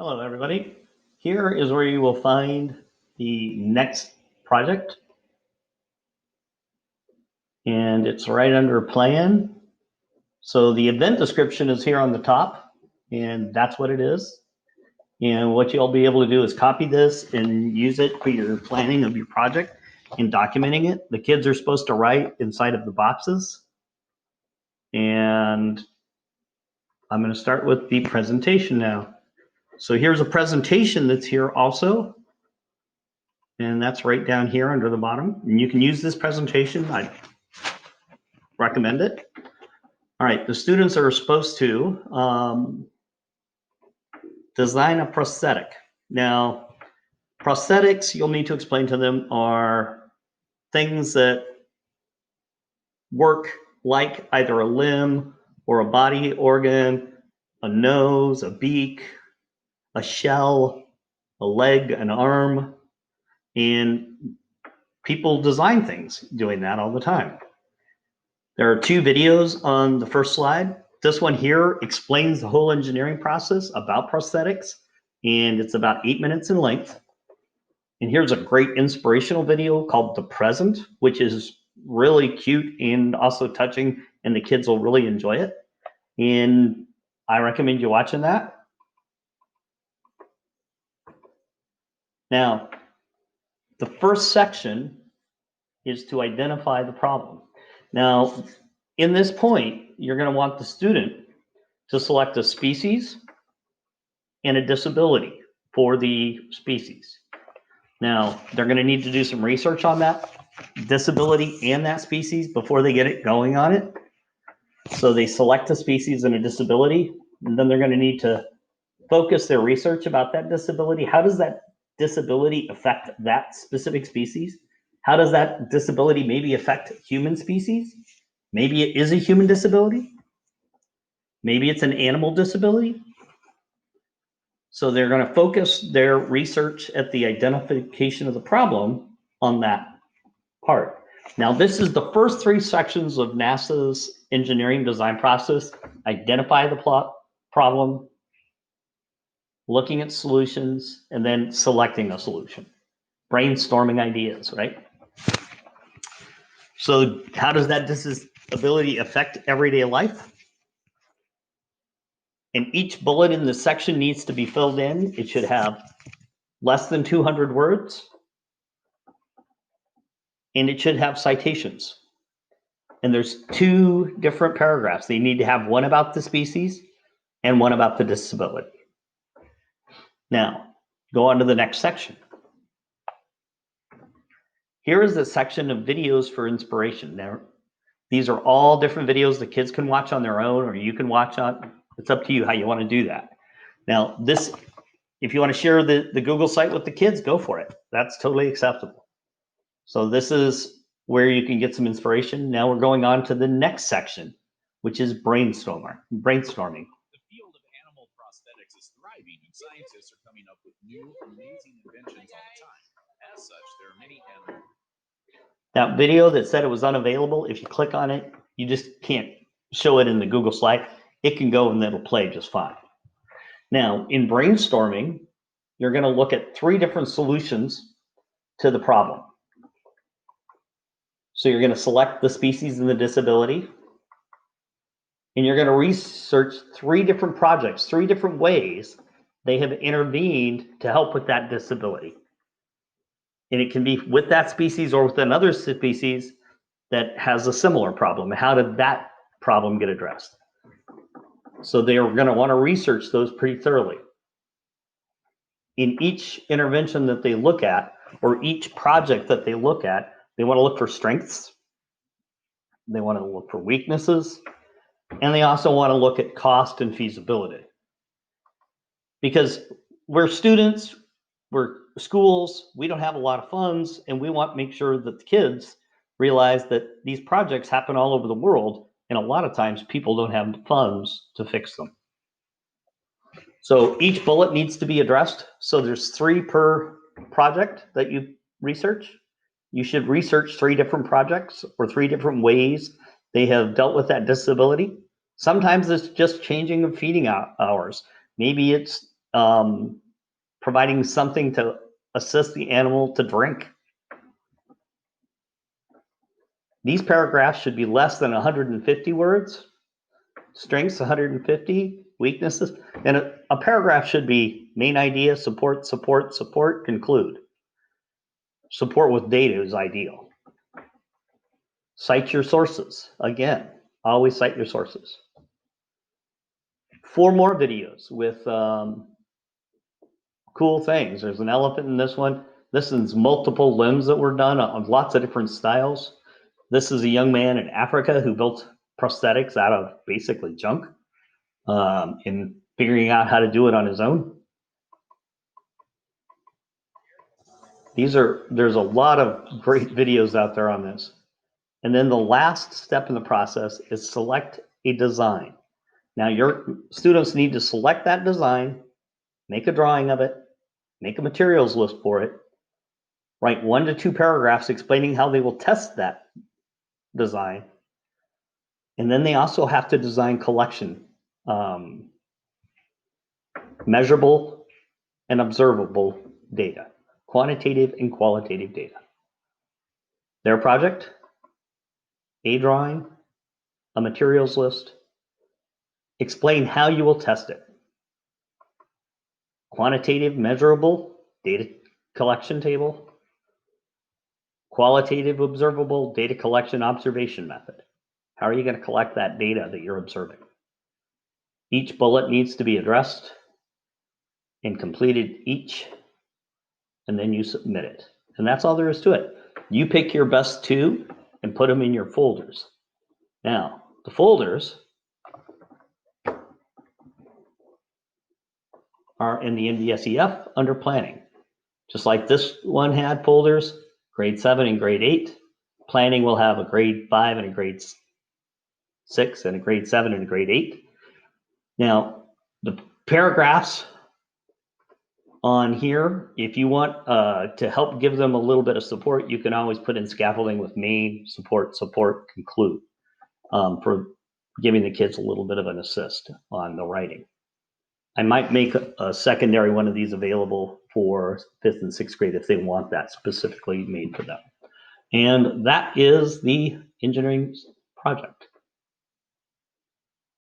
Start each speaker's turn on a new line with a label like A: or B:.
A: Hello, everybody. Here is where you will find the next project. And it's right under plan. So the event description is here on the top, and that's what it is. And what you'll be able to do is copy this and use it for your planning of your project and documenting it. The kids are supposed to write inside of the boxes. And I'm going to start with the presentation now. So here's a presentation that's here also. And that's right down here under the bottom. And you can use this presentation. I recommend it. All right, the students are supposed to design a prosthetic. Now, prosthetics, you'll need to explain to them, are things that work like either a limb or a body organ, a nose, a beak, a shell, a leg, an arm, and people design things doing that all the time. There are two videos on the first slide. This one here explains the whole engineering process about prosthetics, and it's about 8 minutes in length. And here's a great inspirational video called The Present, which is really cute and also touching, and the kids will really enjoy it. And I recommend you watching that. Now, the first section is to identify the problem. Now, in this point, you're going to want the student to select a species and a disability for the species. Now, they're going to need to do some research on that disability and that species before they get it going on it. So they select a species and a disability, and then they're going to need to focus their research about that disability. How does that disability affect that specific species? How does that disability maybe affect human species? Maybe it is a human disability. Maybe it's an animal disability. So they're going to focus their research at the identification of the problem on that part. Now, this is the first three sections of NASA's engineering design process: identify the problem, looking at solutions, and then selecting a solution. Brainstorming ideas, right? So how does that disability affect everyday life? And each bullet in the section needs to be filled in. It should have less than 200 words, and it should have citations. And there's two different paragraphs. They need to have one about the species and one about the disability. Now, go on to the next section. Here is the section of videos for inspiration. Now, these are all different videos the kids can watch on their own, or you can watch on. It's up to you how you want to do that. Now, this, if you want to share the Google site with the kids, go for it. That's totally acceptable. So this is where you can get some inspiration. Now we're going on to the next section, which is brainstorming.
B: The field of animal prosthetics is thriving, and scientists are coming up with new, amazing inventions all the time. As such, there are many animal.
A: That video that said it was unavailable, if you click on it, you just can't show it in the Google slide. It can go and it'll play just fine. Now, in brainstorming, you're going to look at three different solutions to the problem. So you're going to select the species and the disability, and you're going to research three different projects, three different ways they have intervened to help with that disability. And it can be with that species or with another species that has a similar problem. How did that problem get addressed? So they are going to want to research those pretty thoroughly. In each intervention that they look at, or each project that they look at, they want to look for strengths, they want to look for weaknesses, and they also want to look at cost and feasibility. Because we're students, we're schools, we don't have a lot of funds, and we want to make sure that the kids realize that these projects happen all over the world, and a lot of times people don't have funds to fix them. So each bullet needs to be addressed. So there's 3 per project that you research. You should research 3 different projects or 3 different ways they have dealt with that disability. Sometimes it's just changing of feeding hours. Maybe it's providing something to assist the animal to drink. These paragraphs should be less than 150 words. Strengths 150, weaknesses, and a paragraph should be main idea, support, support, support, conclude. Support with data is ideal. Cite your sources. Again, always cite your sources. 4 more videos with cool things. There's an elephant in this one. This is multiple limbs that were done on lots of different styles. This is a young man in Africa who built prosthetics out of basically junk, and figuring out how to do it on his own. There's a lot of great videos out there on this. And then the last step in the process is select a design. Now your students need to select that design, make a drawing of it, make a materials list for it, write 1 to 2 paragraphs explaining how they will test that design. And then they also have to design collection, measurable and observable data, quantitative and qualitative data. Their project, a drawing, a materials list, explain how you will test it. Quantitative, measurable, data collection table. Qualitative, observable, data collection observation method. How are you going to collect that data that you're observing? Each bullet needs to be addressed and completed each, and then you submit it. And that's all there is to it. You pick your best 2 and put them in your folders. Now, the folders are in the NVSEF under planning. Just like this one had folders, grade 7 and grade 8. Planning will have a grade 5 and a grade 6 and a grade 7 and a grade 8. Now, the paragraphs on here, if you want to help give them a little bit of support, you can always put in scaffolding with main, support, support, conclude, for giving the kids a little bit of an assist on the writing. I might make a secondary one of these available for 5th and 6th grade if they want that specifically made for them. And that is the engineering project.